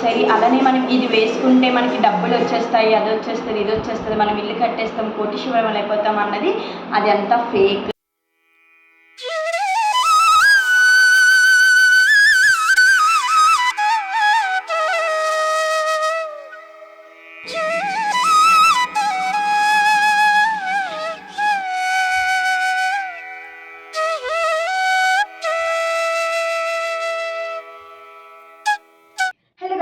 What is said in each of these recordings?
సరే అలానే మనం ఇది వేసుకుంటే మనకి డబ్బులు వచ్చేస్తాయి, అది వచ్చేస్తుంది, ఇది వచ్చేస్తుంది, మనం ఇల్లు కట్టేస్తాం, కోటీశ్వరం అయిపోతాం అన్నది అది అంతా fake.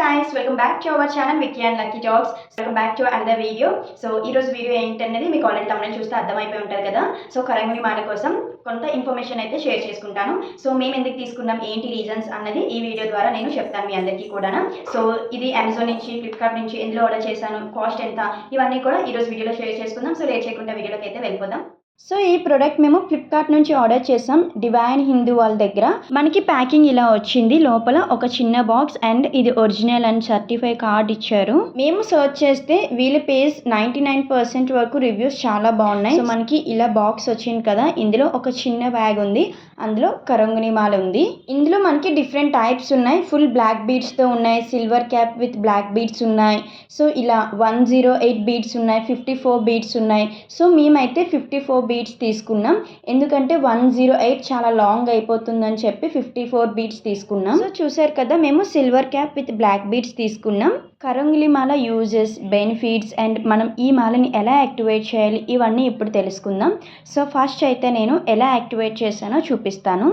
guys, welcome back to our channel Vicky and Lucky Talks. Welcome back to another video. So ఈ రోజు వీడియో ఏంటనేది మీకు ఆల్రెడీ తమిళ చూస్తే అర్థమైపోయి ఉంటుంది కదా. సో కరంగులి మాల కోసం కొంత ఇన్ఫర్మేషన్ అయితే షేర్ చేసుకుంటాను. సో మేము ఎందుకు తీసుకున్నాం, ఏంటి రీజన్స్ అన్నది ఈ వీడియో ద్వారా నేను చెప్తాను మీ అందరికీ కూడా. సో ఇది అమెజాన్ నుంచి, ఫ్లిప్కార్ట్ నుంచి ఎందులో ఆర్డర్ చేశాను, కాస్ట్ ఎంత, ఇవన్నీ కూడా ఈ రోజు వీడియోలో షేర్ చేసుకుందాం. సో లేట్ చేయకుండా వీడియోలోకి అయితే వెళ్ళిపోదాం. సో ఈ ప్రోడక్ట్ మేము ఫ్లిప్కార్ట్ నుంచి ఆర్డర్ చేసాం, డివైన్ హిందూ వాళ్ళ దగ్గర. మనకి ప్యాకింగ్ ఇలా వచ్చింది, లోపల ఒక చిన్న బాక్స్ అండ్ ఇది ఒరిజినల్ అండ్ సర్టిఫై కార్డ్ ఇచ్చారు. మేము సర్చ్ చేస్తే వీళ్ళ పేజ్ 99% వరకు రివ్యూస్ చాలా బాగున్నాయి. సో మనకి ఇలా బాక్స్ వచ్చింది కదా, ఇందులో ఒక చిన్న బ్యాగ్ ఉంది, అందులో కరంగుని మాల ఉంది. ఇందులో మనకి డిఫరెంట్ టైప్స్ ఉన్నాయి, ఫుల్ బ్లాక్ బీడ్స్ తో ఉన్నాయి, silver cap with black beads ఉన్నాయి. సో ఇలా 108 బీడ్స్ ఉన్నాయి, 54 బీడ్స్ ఉన్నాయి. సో మేమైతే 54 బీడ్స్ తీసుకున్నాం, ఎందుకంటే 108 చాలా లాంగ్ అయిపోతుందని చెప్పి 54 బీడ్స్ తీసుకున్నాం. సో చూసారు కదా, మేము silver cap with black beads తీసుకున్నాం. కరంగులి మాల యూజెస్, బెనిఫిట్స్ అండ్ మనం ఈ మాలని ఎలా యాక్టివేట్ చేయాలి ఇవన్నీ ఇప్పుడు తెలుసుకుందాం. సో ఫస్ట్ అయితే నేను ఎలా యాక్టివేట్ చేశానో చూపిస్తాను.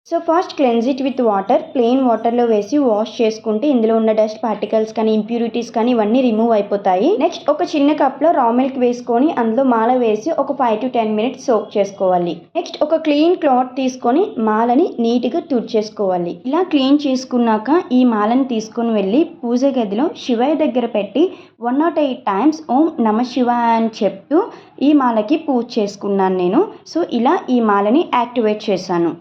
So first cleanse it with water. Plain వాటర్లో వేసి వాష్ చేసుకుంటే ఇందులో ఉన్న డస్ట్ పార్టికల్స్ కానీ ఇంప్యూరిటీస్ కానీ ఇవన్నీ రిమూవ్ అయిపోతాయి. నెక్స్ట్ ఒక చిన్న కప్లో రా మిల్క్ వేసుకొని అందులో మాల వేసి ఒక 5 to 10 minutes సోక్ చేసుకోవాలి. నెక్స్ట్ ఒక క్లీన్ క్లాత్ తీసుకొని మాలని నీట్గా తుడిచేసుకోవాలి. ఇలా క్లీన్ చేసుకున్నాక ఈ మాలని తీసుకొని వెళ్ళి పూజ గదిలో శివయ్య దగ్గర పెట్టి 108 times ఓం నమ శివాయ అని చెప్తూ ఈ మాలకి పూజ చేసుకున్నాను నేను. సో ఇలా ఈ మాలని యాక్టివేట్ చేశాను.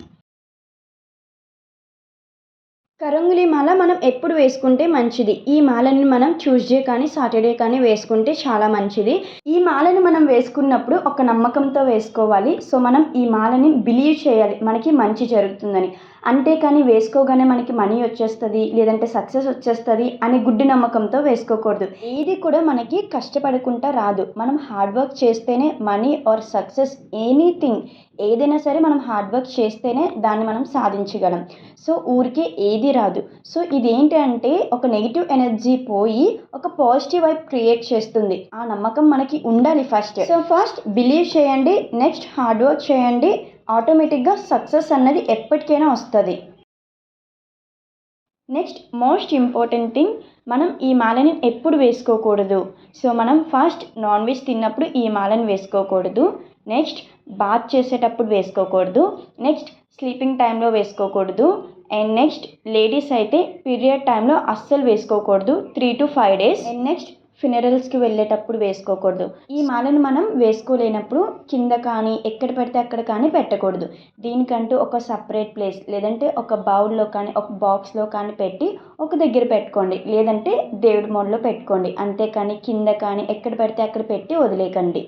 కరంగులి మాల మనం ఎప్పుడు వేసుకుంటే మంచిది, ఈ మాలని మనం ట్యూస్డే కానీ సాటర్డే కానీ వేసుకుంటే చాలా మంచిది. ఈ మాలని మనం వేసుకున్నప్పుడు ఒక నమ్మకంతో వేసుకోవాలి. సో మనం ఈ మాలని బిలీవ్ చేయాలి మనకి మంచి జరుగుతుందని, అంతేకాని వేసుకోగానే మనకి మనీ వచ్చేస్తుంది లేదంటే సక్సెస్ వచ్చేస్తుంది అని గుడ్డి నమ్మకంతో వేసుకోకూడదు. ఏది కూడా మనకి కష్టపడకుండా రాదు, మనం హార్డ్ వర్క్ చేస్తేనే మనీ ఆర్ సక్సెస్, ఎనీథింగ్ ఏదైనా సరే మనం హార్డ్ వర్క్ చేస్తేనే దాన్ని మనం సాధించగలం. సో ఊరికే ఏది రాదు. సో ఇదేంటి అంటే ఒక నెగిటివ్ ఎనర్జీ పోయి ఒక పాజిటివ్ వైబ్ క్రియేట్ చేస్తుంది. ఆ నమ్మకం మనకి ఉండాలి ఫస్ట్. సో ఫస్ట్ బిలీవ్ చేయండి, నెక్స్ట్ హార్డ్ వర్క్ చేయండి, ఆటోమేటిక్గా సక్సెస్ అన్నది ఎప్పటికైనా వస్తుంది. నెక్స్ట్ మోస్ట్ ఇంపార్టెంట్ థింగ్, మనం ఈ మాలని ఎప్పుడు వేసుకోకూడదు. సో మనం ఫస్ట్ నాన్ వెజ్ తిన్నప్పుడు ఈ మాలని వేసుకోకూడదు, నెక్స్ట్ బాత్ చేసేటప్పుడు వేసుకోకూడదు, నెక్స్ట్ స్లీపింగ్ టైంలో వేసుకోకూడదు, అండ్ నెక్స్ట్ లేడీస్ అయితే పీరియడ్ టైంలో అస్సలు వేసుకోకూడదు 3 to 5 days, అండ్ నెక్స్ట్ ఫినరల్స్కి వెళ్ళేటప్పుడు వేసుకోకూడదు. ఈ మాలను మనం వేసుకోలేనప్పుడు కింద కానీ ఎక్కడ పెడితే అక్కడ కానీ పెట్టకూడదు. దీనికంటూ ఒక సపరేట్ ప్లేస్ లేదంటే ఒక బౌల్లో కానీ ఒక బాక్స్లో కానీ పెట్టి ఒక దగ్గర పెట్టుకోండి, లేదంటే దేవుడి మోడ్లో పెట్టుకోండి. అంతేకాని కింద కానీ ఎక్కడ పెడితే అక్కడ పెట్టి వదిలేకండి.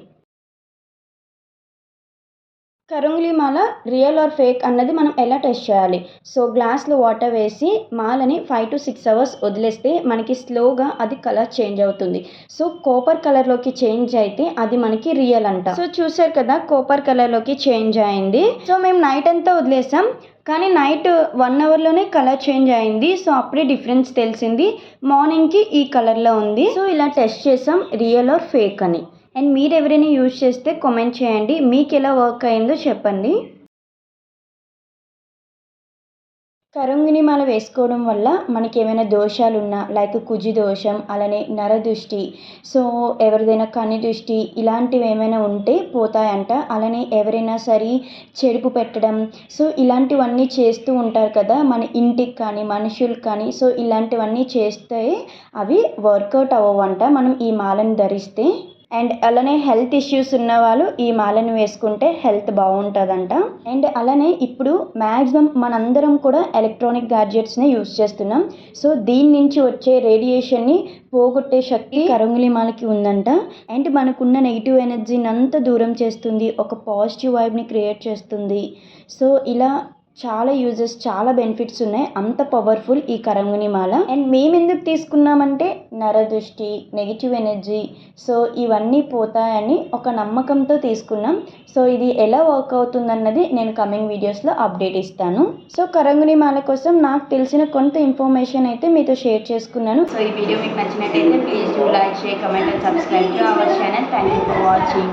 కరంగులి మాల రియల్ ఆర్ ఫేక్ అన్నది మనం ఎలా టెస్ట్ చేయాలి. సో గ్లాస్లో వాటర్ వేసి మాలని 5 to 6 hours వదిలేస్తే మనకి స్లోగా అది కలర్ చేంజ్ అవుతుంది. సో కాపర్ కలర్లోకి చేంజ్ అయితే అది మనకి రియల్ అంట. సో చూసారు కదా, కాపర్ కలర్లోకి చేంజ్ అయింది. సో మేము నైట్ అంతా వదిలేసాం, కానీ నైట్ 1 hourలోనే కలర్ చేంజ్ అయింది. సో అప్పుడే డిఫరెన్స్ తెలిసింది, మార్నింగ్కి ఈ కలర్లో ఉంది. సో ఇలా టెస్ట్ చేసాం రియల్ ఆర్ ఫేక్ అని. అండ్ మీరు ఎవరైనా యూజ్ చేస్తే కామెంట్ చేయండి, మీకు ఎలా వర్క్ అయిందో చెప్పండి. కరంగుని మాల వేసుకోవడం వల్ల మనకి ఏమైనా దోషాలు ఉన్నా లైక్ కుజి దోషం, అలానే నరదృష్టి, సో ఎవరిదైనా కని దృష్టి ఇలాంటివి ఏమైనా ఉంటే పోతాయంట. అలానే ఎవరైనా సరే చెడుపు పెట్టడం, సో ఇలాంటివన్నీ చేస్తూ ఉంటారు కదా మన ఇంటికి కానీ మనుషులకు కానీ. సో ఇలాంటివన్నీ చేస్తే అవి వర్కౌట్ అవ్వవంట మనం ఈ మాలను ధరిస్తే. అండ్ అలానే హెల్త్ ఇష్యూస్ ఉన్న వాళ్ళు ఈ మాలను వేసుకుంటే హెల్త్ బాగుంటుందంట. అండ్ అలానే ఇప్పుడు మ్యాక్సిమం మనందరం కూడా ఎలక్ట్రానిక్ గ్యాడ్జెట్స్ని యూజ్ చేస్తున్నాం. సో దీని నుంచి వచ్చే రేడియేషన్ని పోగొట్టే శక్తి కరంగులి మాలకి ఉందంట. అండ్ మనకున్న నెగిటివ్ ఎనర్జీని అంతా దూరం చేస్తుంది, ఒక పాజిటివ్ వైబ్ని క్రియేట్ చేస్తుంది. సో ఇలా చాలా యూజెస్, చాలా బెనిఫిట్స్ ఉన్నాయి. అంత పవర్ఫుల్ ఈ కరంగుని మాల. అండ్ మేము ఎందుకు తీసుకున్నామంటే నరదృష్టి, నెగిటివ్ ఎనర్జీ, సో ఇవన్నీ పోతాయని ఒక నమ్మకంతో తీసుకున్నాం. సో ఇది ఎలా వర్క్ అవుతుందన్నది నేను కమింగ్ వీడియోస్లో అప్డేట్ ఇస్తాను. సో కరంగుని మాల కోసం నాకు తెలిసిన కొంత ఇన్ఫర్మేషన్ అయితే మీతో షేర్ చేసుకున్నాను. సో ఈ వీడియో మీకు నచ్చినట్టయితే please do like, share, comment and subscribe to our channel. Thank you for watching.